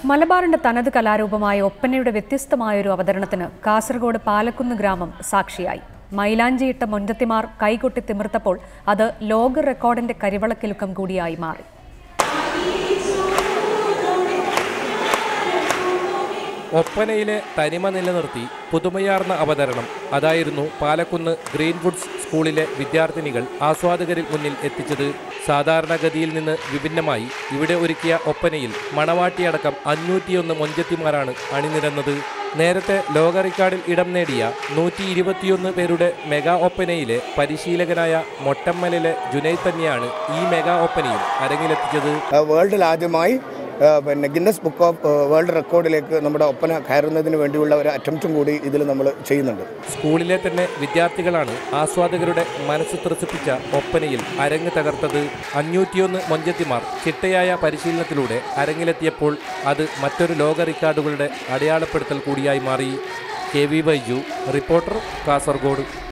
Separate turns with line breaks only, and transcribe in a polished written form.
മലബാറിന്റെ തനത് കലാരൂപമായ ഒപ്പനയുടെ വ്യത്യസ്തമായൊരു അവതരണത്തിന് കാസർഗോഡ് പാലക്കുന്ന് ഗ്രാമം സാക്ഷിയായി. മൈലാഞ്ചിയിട്ട മൊഞ്ചത്തിമാർ കൈകൊട്ടി തിമിർത്തപ്പോൾ അത് ലോക റെക്കോർഡിന്റെ കരിവളക്കിലുക്കം കൂടിയായി മാറി.
ഒപ്പനയിലെ തനിമ നിലനിർത്തി പുതുമയാർന്ന അവതരണം അതായിരുന്നു പാലക്കുന്ന് ഗ്രീൻവുഡ്സ് സ്കൂളിലെ വിദ്യാർത്ഥിനികൾ ആസ്വാദകരിൽ മുന്നിൽ എത്തിച്ചത്. സാധാരണഗതിയിൽ നിന്ന് വിഭിന്നമായി ഇവിടെ ഒരുക്കിയ ഒപ്പനയിൽ മണവാട്ടിയടക്കം 501 മൊഞ്ചത്തിമാരാണ് അണിനിരന്നത്. നേരത്തെ ലോക റെക്കോർഡിൽ ഇടം നേടിയ 121 പേരുടെ മെഗാ ഒപ്പനയിലെ പരിശീലകനായ മൊട്ടമ്മലിലെ ജുനൈദ് തന്നെയാണ് ഈ മെഗാ ഒപ്പനയിൽ അരങ്ങിലെത്തിച്ചത്.
വേൾഡിൽ ആദ്യമായി ഗിന്നസ് ബുക്ക് ഓഫ് വേൾഡ് റെക്കോർഡിലേക്ക് നമ്മുടെ ഒപ്പന കയറുന്നതിന് വേണ്ടിയുള്ള ഒരു അറ്റംപ്റ്റും കൂടി ഇതിൽ നമ്മൾ ചെയ്യുന്നുണ്ട്.
സ്കൂളിലെ തന്നെ വിദ്യാർത്ഥികളാണ് ആസ്വാദകരുടെ മനസ്സ് ത്രസിപ്പിച്ച ഒപ്പനയിൽ അരങ്ങ് തകർത്തത്. 501 മൊഞ്ചത്തിമാർ ചിട്ടയായ പരിശീലനത്തിലൂടെ അരങ്ങിലെത്തിയപ്പോൾ അത് മറ്റൊരു ലോക റെക്കോർഡുകളുടെ അടയാളപ്പെടുത്തൽ കൂടിയായി മാറി. KV Baiju, reporter, Kasaragod.